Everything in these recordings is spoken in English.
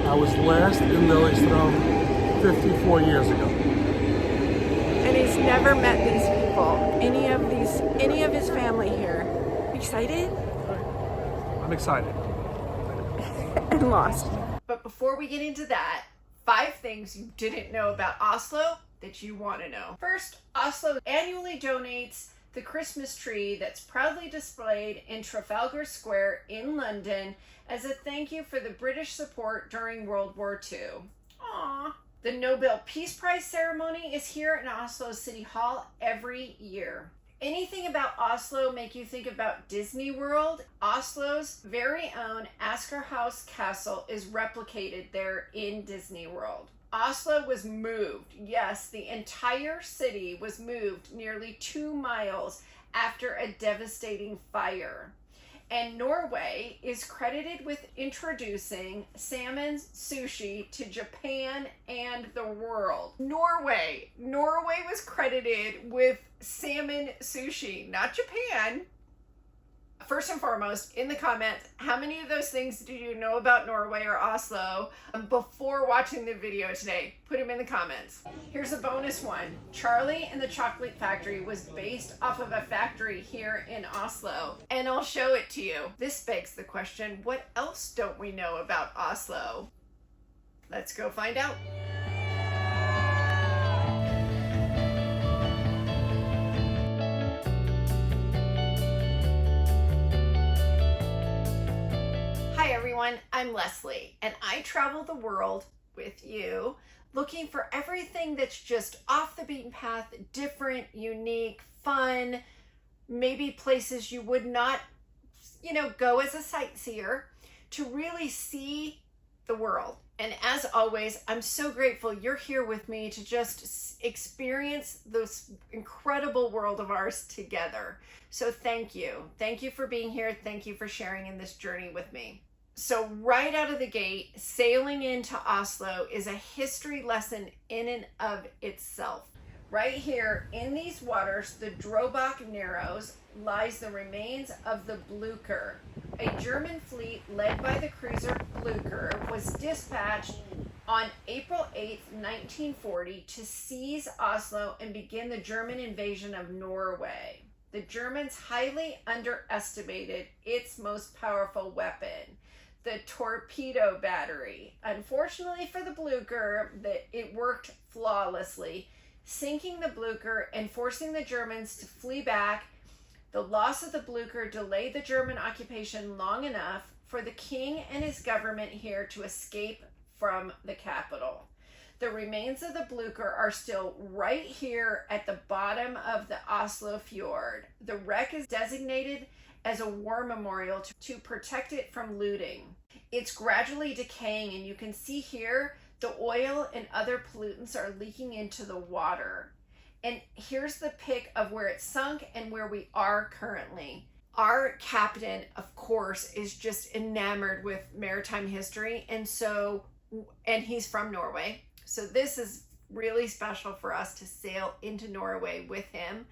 I was last in Lillestrøm 54 years ago. And he's never met these people, any of his family here. Excited? I'm excited. And lost. But before we get into that, 5 things you didn't know about Oslo that you want to know. First, Oslo annually donates the Christmas tree that's proudly displayed in Trafalgar Square in London as a thank you for the British support during World War II. Aww. The Nobel Peace Prize ceremony is here in Oslo City Hall every year. Anything about Oslo make you think about Disney World? Oslo's very own Asker House Castle is replicated there in Disney World. Oslo was moved. Yes, the entire city was moved nearly 2 miles after a devastating fire. And Norway is credited with introducing salmon sushi to Japan and the world. Norway was credited with salmon sushi, not Japan. First and foremost, in the comments, how many of those things do you know about Norway or Oslo before watching the video today? Put them in the comments. Here's a bonus one. Charlie and the Chocolate Factory was based off of a factory here in Oslo, and I'll show it to you. This begs the question, what else don't we know about Oslo? Let's go find out. Hi everyone, I'm Leslie, and I travel the world with you looking for everything that's just off the beaten path, different, unique, fun, maybe places you would not, go as a sightseer to really see the world. And as always, I'm so grateful you're here with me to just experience this incredible world of ours together. So thank you. Thank you for being here. Thank you for sharing in this journey with me. So right out of the gate, sailing into Oslo is a history lesson in and of itself. Right here in these waters, the Drøbak Narrows, lies the remains of the Blücher. A German fleet led by the cruiser Blücher was dispatched on April 8, 1940 to seize Oslo and begin the German invasion of Norway. The Germans highly underestimated its most powerful weapon, the torpedo battery. Unfortunately for the Blücher, it worked flawlessly, sinking the Blücher and forcing the Germans to flee back. The loss of the Blücher delayed the German occupation long enough for the king and his government here to escape from the capital. The remains of the Blücher are still right here at the bottom of the Oslo fjord. The wreck is designated as a war memorial to protect it from looting. It's gradually decaying, and you can see here the oil and other pollutants are leaking into the water. And here's the pic of where it sunk and where we are currently. Our captain, of course, is just enamored with maritime history, and he's from Norway. So this is really special for us to sail into Norway with him.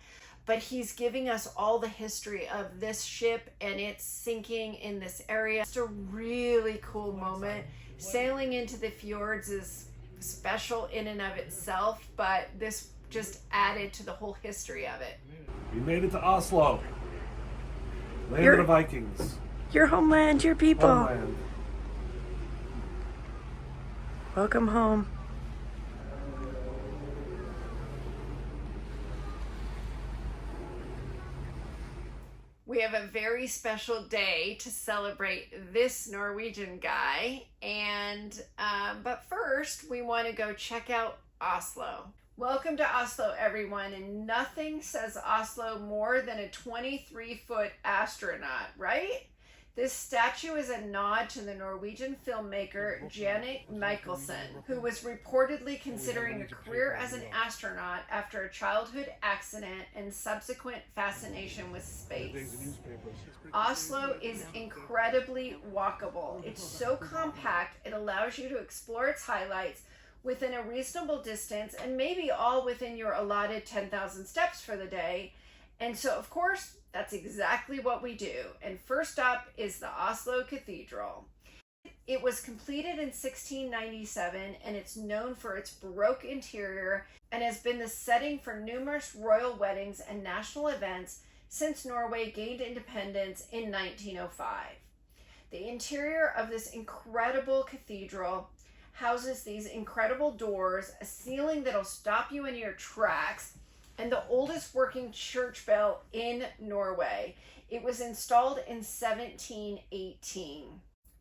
But he's giving us all the history of this ship and its sinking in this area. It's a really cool moment. Sailing into the fjords is special in and of itself, but this just added to the whole history of it. We made it to Oslo, land of the Vikings. Your homeland, your people. Homeland. Welcome home. We have a very special day to celebrate this Norwegian guy, but first we want to go check out Oslo. Welcome to Oslo, everyone, and nothing says Oslo more than a 23-foot astronaut, right? This statue is a nod to the Norwegian filmmaker Janet Michelson, who was reportedly considering a career as an astronaut after a childhood accident and subsequent fascination with space. Oslo is incredibly walkable. It's so compact, it allows you to explore its highlights within a reasonable distance and maybe all within your allotted 10,000 steps for the day. And so, of course, that's exactly what we do. And first up is the Oslo Cathedral. It was completed in 1697 and it's known for its Baroque interior and has been the setting for numerous royal weddings and national events since Norway gained independence in 1905. The interior of this incredible cathedral houses these incredible doors, a ceiling that'll stop you in your tracks, and the oldest working church bell in Norway. It was installed in 1718.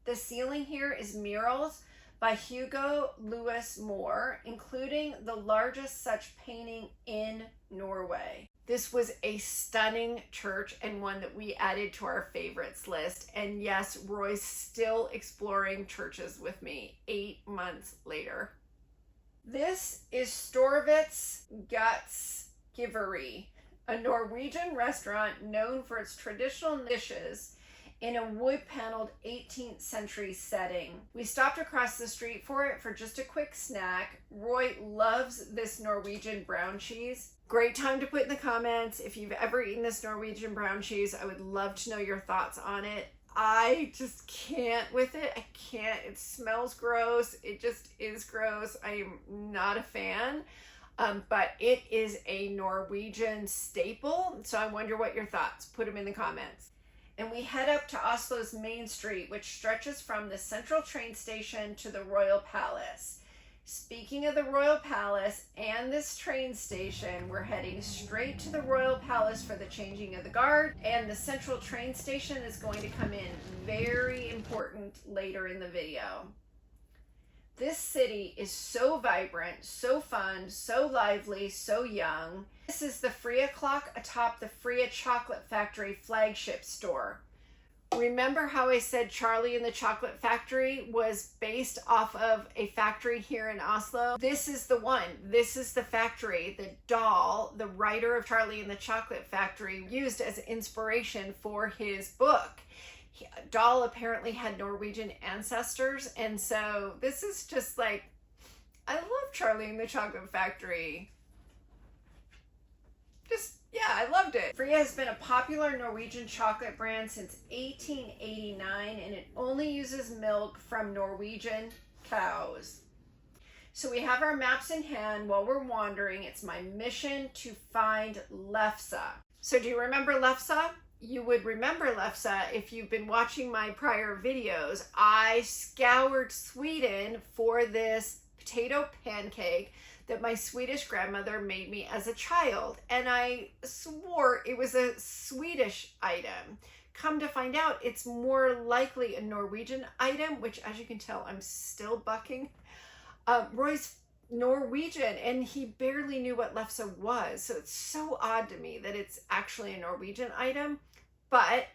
The ceiling here is murals by Hugo Lewis Moore, including the largest such painting in Norway. This was a stunning church and one that we added to our favorites list. And yes, Roy's still exploring churches with me 8 months later. This is Storvitz Gatsgiveri, a Norwegian restaurant known for its traditional dishes in a wood-paneled 18th century setting. We stopped across the street for it for just a quick snack. Roy loves this Norwegian brown cheese. Great time to put in the comments if you've ever eaten this Norwegian brown cheese. I would love to know your thoughts on it. I just can't with it. I can't. It smells gross. It just is gross. I am not a fan. But it is a Norwegian staple. So I wonder what your thoughts. Put them in the comments. And we head up to Oslo's main street, which stretches from the central train station to the Royal Palace. Speaking of the Royal Palace and this train station, we're heading straight to the Royal Palace for the changing of the guard, and the central train station is going to come in very important later in the video. This city is so vibrant, so fun, so lively, so young. This is the Freya clock atop the Freya Chocolate Factory flagship store. Remember how I said Charlie and the Chocolate Factory was based off of a factory here in Oslo? This is the one. This is the factory. The doll, the writer of Charlie and the Chocolate Factory, used as inspiration for his book. Doll apparently had Norwegian ancestors, and so this is just like, I love Charlie and the Chocolate Factory. Yeah, I loved it. Freya has been a popular Norwegian chocolate brand since 1889, and it only uses milk from Norwegian cows. So we have our maps in hand while we're wandering. It's my mission to find Lefse. So do you remember Lefse? You would remember Lefse if you've been watching my prior videos. I scoured Sweden for this potato pancake that my Swedish grandmother made me as a child, and I swore it was a Swedish item. Come to find out, it's more likely a Norwegian item, which, as you can tell, I'm still bucking. Roy's Norwegian, and he barely knew what lefse was, so it's so odd to me that it's actually a Norwegian item. But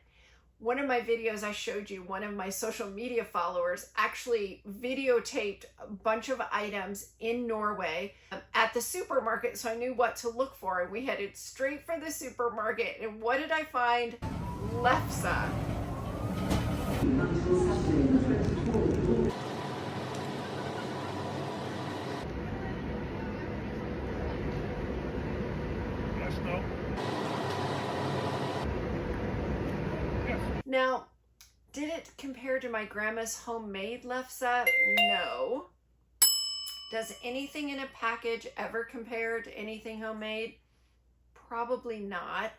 one of my videos I showed you, one of my social media followers actually videotaped a bunch of items in Norway at the supermarket, so I knew what to look for, and we headed straight for the supermarket. And what did I find? Lefse. Now, did it compare to my grandma's homemade lefse? No. Does anything in a package ever compare to anything homemade? Probably not.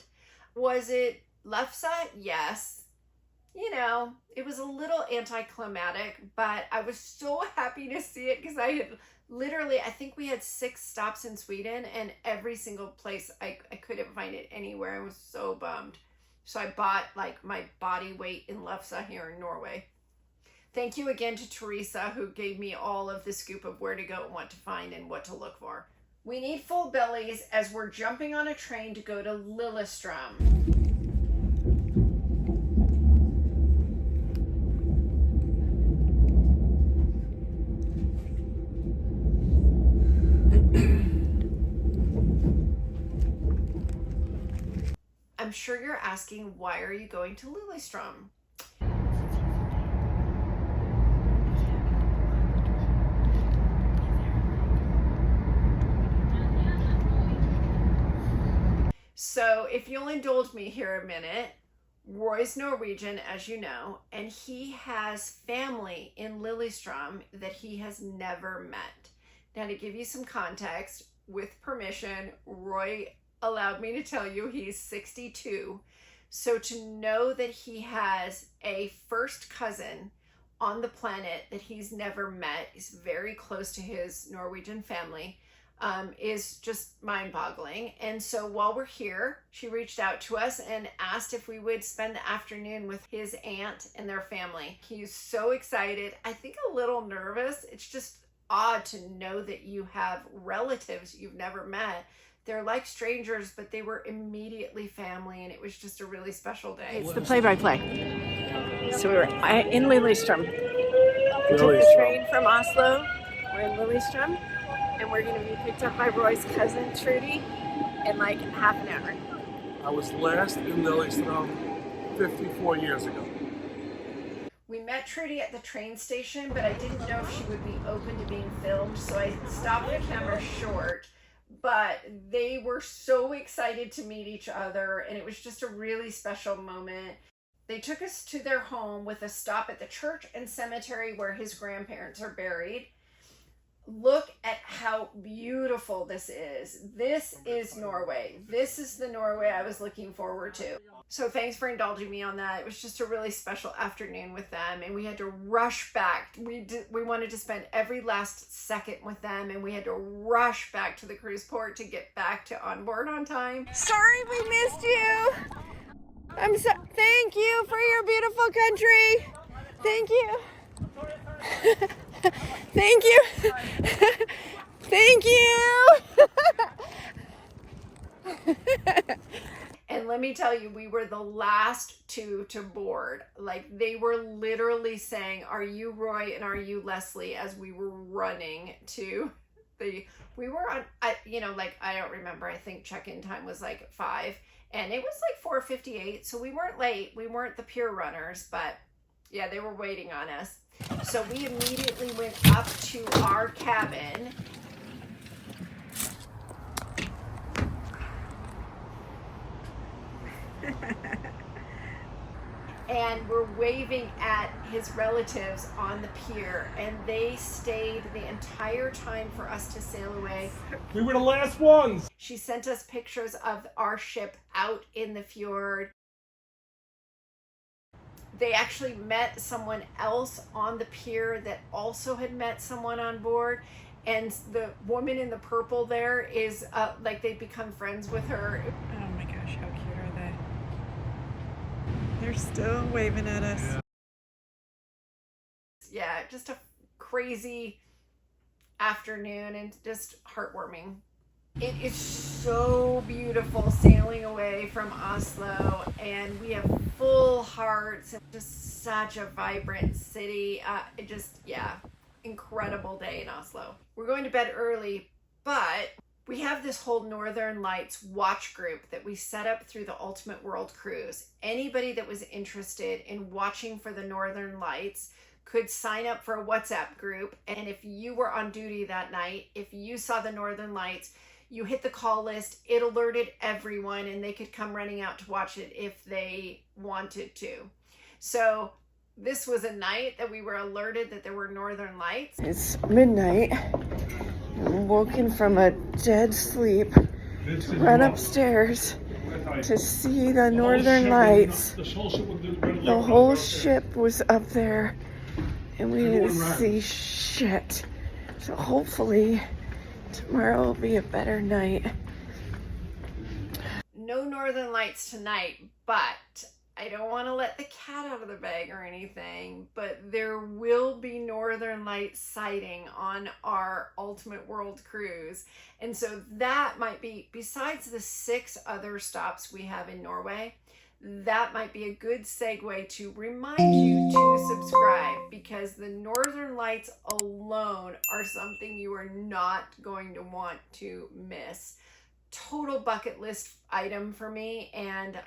Was it lefse? Yes. You know, it was a little anticlimactic, but I was so happy to see it because I had literally, I think we had 6 stops in Sweden, and every single place I couldn't find it anywhere. I was so bummed. So I bought like my body weight in lefse here in Norway. Thank you again to Teresa, who gave me all of the scoop of where to go and what to find and what to look for. We need full bellies as we're jumping on a train to go to Lillestrøm. I'm sure you're asking, why are you going to Lillestrøm? So if you'll indulge me here a minute, Roy's Norwegian, as you know, and he has family in Lillestrøm that he has never met. Now, to give you some context, with permission, Roy allowed me to tell you he's 62. So to know that he has a first cousin on the planet that he's never met, is very close to his Norwegian family, is just mind-boggling. And so while we're here, she reached out to us and asked if we would spend the afternoon with his aunt and their family. He's so excited, I think a little nervous. It's just odd to know that you have relatives you've never met. They're like strangers, but they were immediately family, and it was just a really special day. It's the play-by-play. So we're in Lillestrøm. We took the train from Oslo. We're in Lillestrøm, and we're going to be picked up by Roy's cousin Trudy in like half an hour. I was last in Lillestrøm 54 years ago. We met Trudy at the train station, but I didn't know if she would be open to being filmed, so I stopped the camera short. But they were so excited to meet each other, and it was just a really special moment. They took us to their home with a stop at the church and cemetery where his grandparents are buried. Look at how beautiful this is. This is Norway. This is the Norway I was looking forward to. So thanks for indulging me on that. It was just a really special afternoon with them, and we had to rush back. We wanted to spend every last second with them, and we had to rush back to the cruise port to get back to on board on time. Sorry we missed you. Thank you for your beautiful country. Thank you. Thank you. Thank you. And let me tell you, we were the last two to board. Like, they were literally saying, "Are you Roy and are you Leslie?" as we were running to we were on, I don't remember. I think check-in time was like 5, and it was like 4:58. So we weren't late. We weren't the pure runners, but yeah, they were waiting on us. So we immediately went up to our cabin. And we're waving at his relatives on the pier, and they stayed the entire time for us to sail away. We were the last ones. She sent us pictures of our ship out in the fjord. They actually met someone else on the pier that also had met someone on board, and the woman in the purple there is like they've become friends with her. Oh my gosh, how cute are they? They're still waving at us. Yeah, just a crazy afternoon and just heartwarming. It is so beautiful sailing away from Oslo, and we have full hearts and just such a vibrant city. Incredible day in Oslo. We're going to bed early, but we have this whole Northern Lights watch group that we set up through the Ultimate World Cruise. Anybody that was interested in watching for the Northern Lights could sign up for a WhatsApp group, and if you were on duty that night, if you saw the Northern Lights, you hit the call list, it alerted everyone, and they could come running out to watch it if they wanted to. So this was a night that we were alerted that there were Northern Lights. It's midnight. I'm woken from a dead sleep to run upstairs to see the Northern Lights. The whole ship was up there, and we didn't see shit. So hopefully tomorrow will be a better night. No Northern Lights tonight, but I don't want to let the cat out of the bag or anything, but there will be Northern Lights sighting on our Ultimate World Cruise. And so that might be, besides the 6 other stops we have in Norway, that might be a good segue to remind you to subscribe, because the Northern Lights alone are something you are not going to want to miss. Total bucket list item for me, and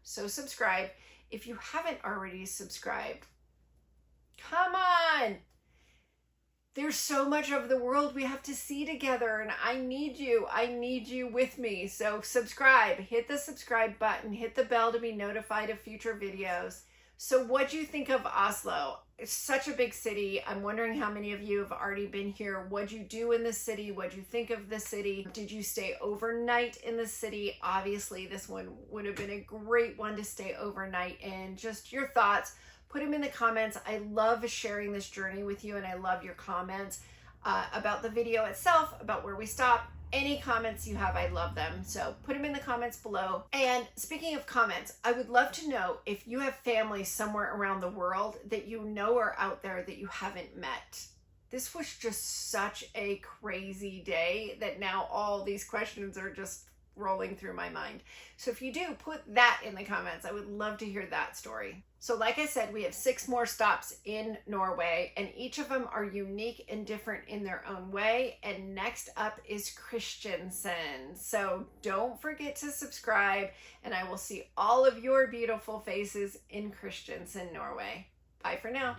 so subscribe if you haven't already subscribed. Come on, there's so much of the world we have to see together, and I need you with me. So subscribe, hit the subscribe button, hit the bell to be notified of future videos. So what do you think of Oslo? It's such a big city. I'm wondering how many of you have already been here. What'd you do in the city? What'd you think of the city? Did you stay overnight in the city? Obviously, this one would have been a great one to stay overnight in. Just your thoughts. Put them in the comments. I love sharing this journey with you, and I love your comments about the video itself, about where we stop. Any comments you have, I love them. So put them in the comments below. And speaking of comments, I would love to know if you have family somewhere around the world that you know are out there that you haven't met. This was just such a crazy day that now all these questions are just rolling through my mind. So if you do, put that in the comments. I would love to hear that story. So like I said, we have 6 more stops in Norway, and each of them are unique and different in their own way. And next up is Kristiansand. So don't forget to subscribe, and I will see all of your beautiful faces in Kristiansand, Norway. Bye for now.